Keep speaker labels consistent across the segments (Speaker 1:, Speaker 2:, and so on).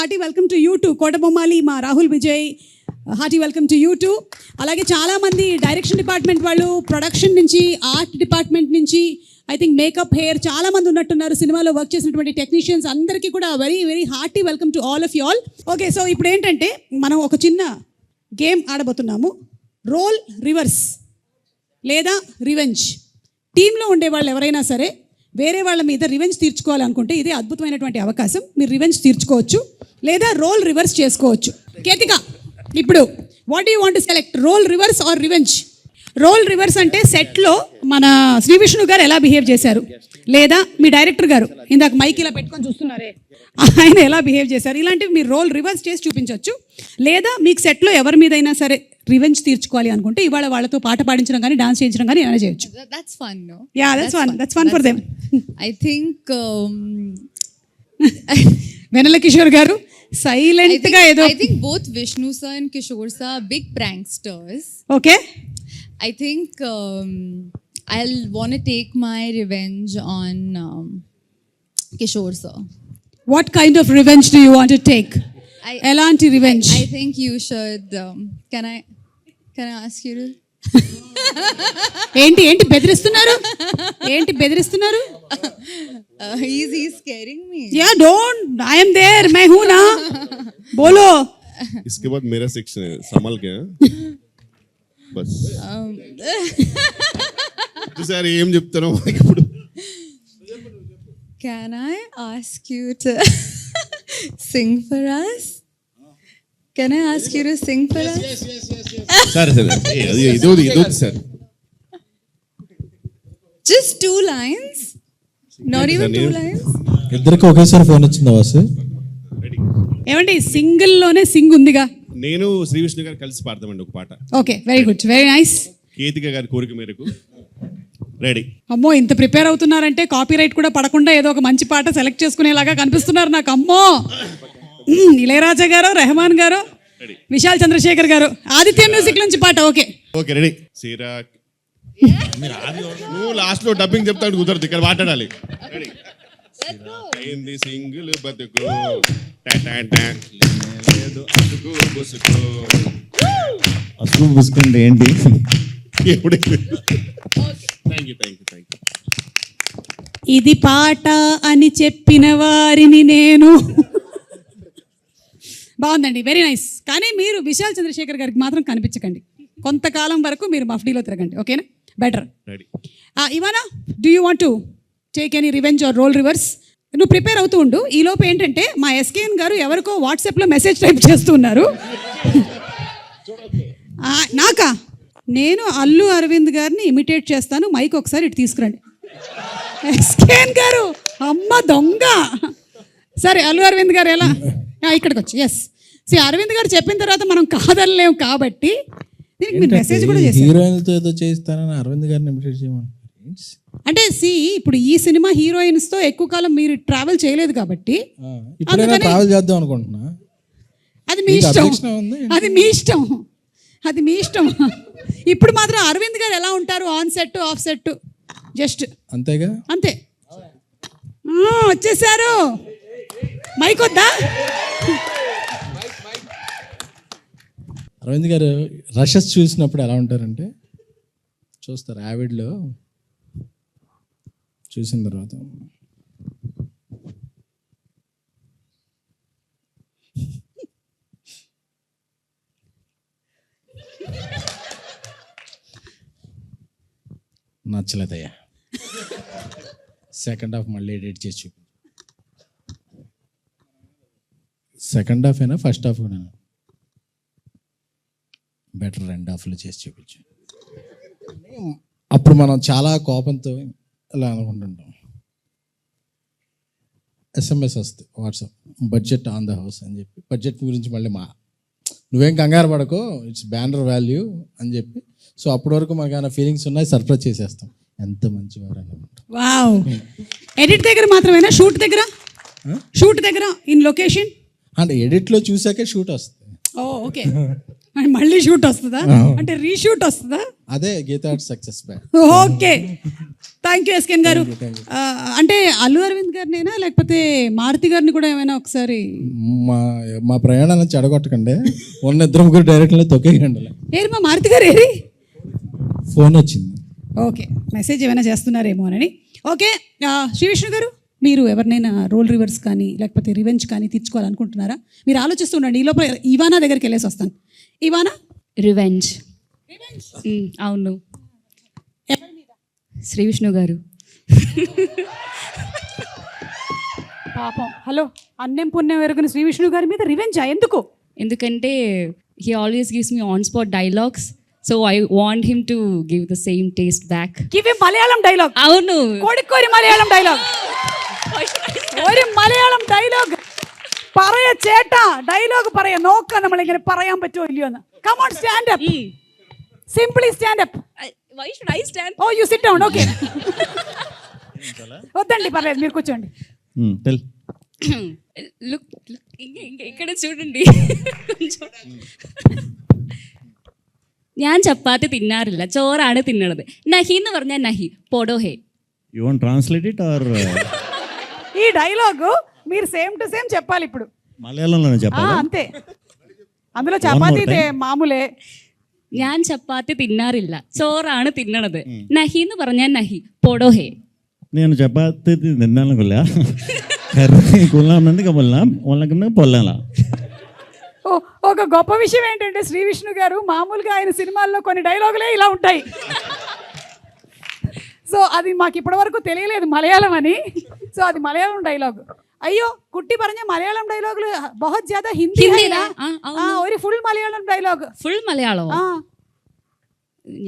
Speaker 1: Hearty welcome to you too. Kotabommali మా Rahul Vijay, hearty welcome to you too. అలాగే చాలామంది direction department వాళ్ళు, ప్రొడక్షన్ నుంచి, ఆర్ట్ డిపార్ట్మెంట్ నుంచి, ఐ థింక్ మేకప్, హెయిర్ చాలా మంది ఉన్నట్టున్నారు. సినిమాలో వర్క్ చేసినటువంటి టెక్నీషియన్స్ అందరికీ కూడా very very hearty welcome to all of you all. Okay, so ఇప్పుడు ఏంటంటే మనం ఒక చిన్న గేమ్ ఆడబోతున్నాము. రోల్ రివర్స్ లేదా రివెంజ్. టీంలో ఉండే వాళ్ళు ఎవరైనా సరే వేరే వాళ్ళ మీద రివెంజ్ తీర్చుకోవాలనుకుంటే ఇదే అద్భుతమైనటువంటి అవకాశం. మీరు రివెంజ్ తీర్చుకోవచ్చు లేదా రోల్ రివర్స్ చేసుకోవచ్చు. కేతిక, ఇప్పుడు what you want to select, role reverse or revenge? Role reverse అంటే సెట్లో మన శ్రీ విష్ణు గారు ఎలా బిహేవ్ చేశారు, లేదా మీ డైరెక్టర్ గారు ఇందాక మైక్ ఇలా పెట్టుకొని చూస్తున్నారే ఆయన ఎలా బిహేవ్ చేశారు, ఇలాంటివి మీరు రోల్ రివర్స్ చేసి చూపించవచ్చు. లేదా మీకు సెట్లో ఎవరి మీదైనా సరే రివెంజ్ తీర్చుకోవాలి అనుకుంటే ఇవాళ వాళ్ళతో పాట పాడించడం కానీ డాన్స్ చేయించడం కానీ ఏమైనా చేయొచ్చు.
Speaker 2: That's fun, no?
Speaker 1: Yeah, that's fun for them.
Speaker 2: I think
Speaker 1: వెన్నెల కిషోర్ గారు సైలెంట్ గా ఏదో.
Speaker 2: I think both Vishnu sir and Kishore sir are big pranksters.
Speaker 1: Okay,
Speaker 2: I think I'll want to take my revenge on Kishore sir.
Speaker 1: What kind of revenge do you want to take? ఎలాంటి revenge?
Speaker 2: I think you should can I ask you to
Speaker 1: ఏంటి బెదిరిస్తున్నారు? ఏంటి బెదిరిస్తున్నారు?
Speaker 2: he's scaring me.
Speaker 1: Yeah, don't, I am there, मैं हूं ना, बोलो.
Speaker 3: इसके बाद मेरा सेक्शन है, संभल के बस. సార్ ఏం చెప్తారో ఇప్పుడు.
Speaker 2: Can I ask you to sing for us? Can I ask you to sing for us?
Speaker 3: Sir ఇదో sir,
Speaker 2: Just 2 lines? Not even 2 lines?
Speaker 4: ఇద్దరికి ఒకేసారి ఫోన్ వచ్చిందా వాసు?
Speaker 1: ఏమండి సింగిల్ లోనే సింగ్ ఉందిగా.
Speaker 3: నేను శ్రీ విష్ణు గారు కలిసి పాడతామండి ఒక పాట.
Speaker 1: Okay, very good, very nice.
Speaker 3: Ketika గారి కోరిక మేరకు రెడీ.
Speaker 1: అమ్మో, ఇంత ప్రిపేర్ అవుతున్నారంటే కాపీరైట్ కూడా పడకుండా ఏదో ఒక మంచి పాట సెలెక్ట్ చేసుకునేలాగా కనిపిస్తున్నారు నాకు. అమ్మో, ఇళయరాజా గారు, రెహమాన్ గారు, విశాల్ చంద్రశేఖర్ గారు, ఆదిత్య మ్యూజిక్ నుంచి పాట. Okay
Speaker 3: okay ready. సిరాక్ నువ్వు లాస్ట్ లో డబ్బింగ్ చెప్తాడు, కుదరదు, ఇక్కడ మాట్లాడాలి. రెడీ. అయింది సింగిల్ బతుకు, లేదు అతుకు బుసుకు.
Speaker 4: అసలు బుసుకుంటే ఏంటి?
Speaker 1: ఇది పాట అని చెప్పిన వారిని నేను. బాగుందండి, వెరీ నైస్. కానీ మీరు విశాల్ చంద్రశేఖర్ గారికి మాత్రం కనిపించకండి, కొంతకాలం వరకు మీరు మఫ్డీలో తిరగండి. ఓకేనా? బెటర్. ఇవానా, do you want to take any revenge or role reverse? నువ్వు ప్రిపేర్ అవుతూ ఉండు. ఈ లోపు ఏంటంటే మా ఎస్కేఎన్ గారు ఎవరికో వాట్సాప్లో మెసేజ్ టైప్ చేస్తున్నారు. నాకా? నేను అల్లు అరవింద్ గారిని ఇమిటేట్ చేస్తాను, మైక్ ఒకసారి ఇటు తీసుకురండి. ఎస్కేఎన్ గారు, అమ్మ దొంగ. సరే, అల్లు అరవింద్ గారు ఎలా? ఇక్కడికి వచ్చి, ఎస్. అరవింద్ గారు చెప్పిన తర్వాత మనం కాదనలేము కాబట్టి దీనికి మీరు మెసేజ్ కూడా చేశారు.
Speaker 4: హీరోయిన్తో ఏదో చేస్తానని అరవింద్ గారిని ఇమిటేట్ చేయమని.
Speaker 1: అంటే ఇప్పుడు ఈ సినిమా హీరోయిన్స్ తో ఎక్కువ కాలం మీరు ట్రావెల్ చేయలేదు కాబట్టి
Speaker 4: ట్రావెల్ చేద్దాం అనుకుంటున్నా.
Speaker 1: అది మీ ఇష్టం, అది మీ ఇష్టం, అది మీ ఇష్టం. ఇప్పుడు మాత్రం అరవింద్ గారు ఎలా ఉంటారు, on set of set just
Speaker 4: అంతేగా,
Speaker 1: అంతే. వచ్చేసారు, మైక్ వద్దా?
Speaker 4: అరవింద్ గారు రషెస్ చూసినప్పుడు ఎలా ఉంటారంటే, చూస్తారు యావిడ్లో చూసిన తర్వాత నచ్చలేదయ్యా, సెకండ్ హాఫ్ మళ్ళీ ఎడిట్ చేసి చూపి. సెకండ్ హాఫ్ అయినా ఫస్ట్ హాఫ్ కూడా బెటర్, 2 హాఫ్లు చేసి చూపించు. అప్పుడు మనం చాలా కోపంతో ఇలా అనుకుంటుంటాం. SMS వస్తుంది WhatsApp, budget on the house అని చెప్పి, బడ్జెట్ గురించి మళ్ళీ నువ్వేం కంగారు పడకో, ఇట్స్ బ్యానర్ వాల్యూ అని చెప్పి. సో అప్పటి వరకు మనకు ఏమైనా ఫీలింగ్స్ ఉన్నాయి, సర్ప్రైజ్ చేసేస్తాం. ఎంత మంచివారు అనుకుంటాం.
Speaker 1: వావ్. ఎడిట్ దగ్గర మాత్రమేనా, షూట్ దగ్గర? షూట్ దగ్గర ఇన్ లొకేషన్
Speaker 4: అంటే ఎడిట్లో చూసాకే షూట్ వస్తుంది.
Speaker 1: ఓకే, మళ్ళీ షూట్ వస్తుందా? అంటే రీషూట్ వస్తుందా?
Speaker 4: అదే Geetha success back.
Speaker 1: Okay, thank you SKN గారు. అంటే అల్లు అరవింద్ గారినేనా లేకపోతే మారుతి గారిని కూడా ఏమైనా ఒకసారి
Speaker 4: మా మా ప్రయాణాలను చెడగొట్టకండి, ఉన్న ఇద్దరు ముగ్గురు డైరెక్ట్లో తొక్కేయండి.
Speaker 1: ఏరి మా మారుతి గారు ఏరి?
Speaker 4: ఫోన్ వచ్చింది.
Speaker 1: ఓకే, మెసేజ్ ఏమైనా చేస్తున్నారేమో అని. ఓకే, శ్రీ విష్ణు గారు, మీరు ఎవరినైనా రోల్ రివర్స్ కానీ లేకపోతే రివెంజ్ కానీ తీర్చుకోవాలనుకుంటున్నారా? మీరు ఆలోచిస్తుండండి, ఈ లోపల ఇవానా దగ్గరికి వెళ్ళేసి వస్తాను. ఇవానా
Speaker 5: రివెంజ్. అవును, శ్రీ విష్ణు గారు.
Speaker 1: పాపం, హలో, అన్నం పుణ్యం ఎరుగున శ్రీ విష్ణు గారి మీద రివెంజా? ఎందుకు?
Speaker 5: ఎందుకంటే he always gives me on spot dialogues, so I want him to give the same taste back.
Speaker 1: Give Malayalam dialogue.
Speaker 5: అవును,
Speaker 1: കോഴിക്കോരി മലയാളം ഡയലോഗ്. ഒരു മലയാളം ഡയലോഗ് പറയ ചേട്ടാ, ഡയലോഗ് പറയ. നോക്കാം നമ്മളിങ്ങനെ പറയാൻ പറ്റുമോ ഇല്ലയോ എന്ന്. Come on, stand up, simply stand up.
Speaker 5: Why should I stand?
Speaker 1: Oh you sit down. Okay, వద్దండి, పర్లేదు, మీరు కూర్చోండి.
Speaker 3: టెల్.
Speaker 5: లుక్, ఇక్కడ చూడండి. ഞാൻ ചപ്പാത്തി തിന്നാറില്ല, ചോറാണ് തിന്നണത്. നഹി എന്ന് പറഞ്ഞാൽ നഹി, പോടോ ഹേ.
Speaker 6: You want to translate it or
Speaker 1: ఈ డైలాగ్ మీరు సేమ్ టు సేమ్ చెప్పాలి ఇప్పుడు.
Speaker 6: మలయాళంలోనే చెప్పాలా?
Speaker 1: అంతే, అందులో చపాతీ మామూలే.
Speaker 5: ഞാൻ ചപ്പാത്തി തിന്നാറില്ല, ചോറാണ് തിന്നണത്. നഹി എന്ന് പറഞ്ഞാൽ നഹി, പോടോ హే.
Speaker 6: నేను చపాతి తిన్నాను కొల్లా కర్రీ కొల్లామంది కబొల్లాం వాళ్ళకన్నా పొల్లాలా.
Speaker 1: ఒక గొప్ప విషయం ఏంటంటే శ్రీ విష్ణు గారు మామూలుగా ఆయన సినిమాల్లో కొన్ని డైలాగులే ఇలా ఉంటాయి. సో అది మాకు ఇప్పటివరకు తెలియలేదు మలయాళం అని. సో అది మలయాళం డైలాగ్. అయ్యో കുട്ടി പറഞ്ഞ മലയാളം ഡയലോഗില് बहुत ज्यादा ഹിന്ദി ഒരു ഫുൾ മലയാളം ഡയലോഗ്.
Speaker 5: ഫുൾ മലയാളമോ?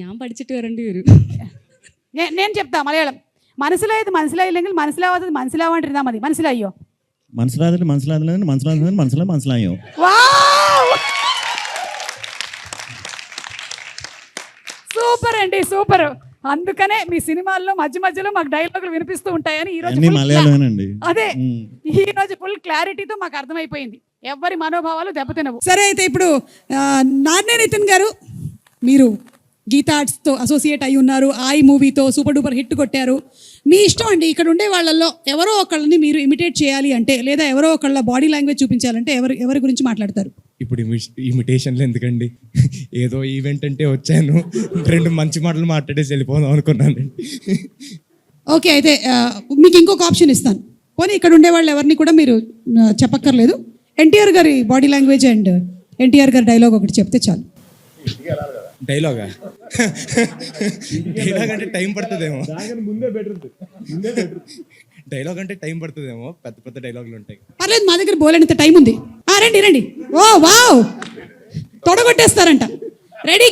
Speaker 5: ഞാൻ പഠിച്ചിട്ട് വരേണ്ടി വരും.
Speaker 1: నేను చెప్తా మలయాళం. മനസ്സിലായത് മനസ്സിലായില്ലെങ്കിൽ മനസ്സിലാവാത്തത് മനസ്സിലാവാണ്ടിരുന്നാ മതി. മനസ്സിലായോ?
Speaker 6: മനസ്സിലായോ?
Speaker 1: సూపర్ అండి, సూపర్. అందుకనే మీ సినిమాల్లో మధ్య మధ్యలో మాకు డైలాగులు వినిపిస్తూ ఉంటాయని ఈ రోజు అదే ఈ రోజు ఫుల్ క్లారిటీతో మాకు అర్థమైపోయింది. ఎవరి మనోభావాలు దెబ్బతినవు. సరే, అయితే ఇప్పుడు నాన్నే నితిన్ గారు, మీరు గీతా ఆర్ట్స్తో అసోసియేట్ అయి ఉన్నారు. ఆయి మూవీతో సూపర్ డూపర్ హిట్ కొట్టారు. మీ ఇష్టం అండి, ఇక్కడ ఉండే వాళ్ళల్లో ఎవరో ఒకళ్ళని మీరు ఇమిటేట్ చేయాలి అంటే, లేదా ఎవరో ఒకళ్ళ బాడీ లాంగ్వేజ్ చూపించాలంటే ఎవరి గురించి మాట్లాడతారు?
Speaker 7: ఇప్పుడు ఇమిటేషన్లు ఎందుకండి, ఏదో ఈవెంట్ అంటే వచ్చాను, 2 మంచి మాటలు మాట్లాడేసి వెళ్ళిపోదాం అనుకున్నాను.
Speaker 1: ఓకే, అయితే మీకు ఇంకొక ఆప్షన్ ఇస్తాను. పోనీ ఇక్కడ ఉండే వాళ్ళు ఎవరిని కూడా మీరు చెప్పక్కర్లేదు. ఎన్టీఆర్ గారి బాడీ లాంగ్వేజ్ అండ్ ఎన్టీఆర్ గారి డైలాగ్ ఒకటి చెప్తే చాలు.
Speaker 7: డైలాగ్ అంటే టైం పడుతుందేమో, డైలాగ్ అంటే టైం పడుతుందేమో, పెద్ద పెద్ద డైలాగులు ఉంటాయి.
Speaker 1: పర్లేదు, మా దగ్గర బోలేనంత టైం ఉంది. రండి రండి. ఓ వావ్, తొడగొట్టేస్తారంట. రెడీ,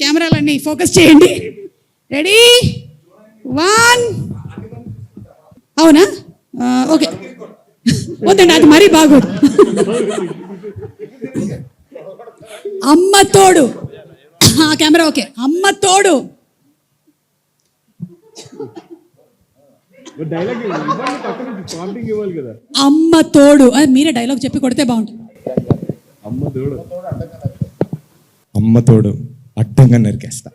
Speaker 1: కెమెరాలన్నీ ఫోకస్ చేయండి. రెడీ, 1. అవునా? ఓకే, వద్దండి, అది మరీ బాగోదు. అమ్మ తోడు. Camera okay. అమ్మ తోడు. అమ్మ తోడు. మీరే డైలాగ్ చెప్పి కొడితే బాగుంటుంది.
Speaker 7: అమ్మ తోడు అడ్డంగా నరికేస్తా.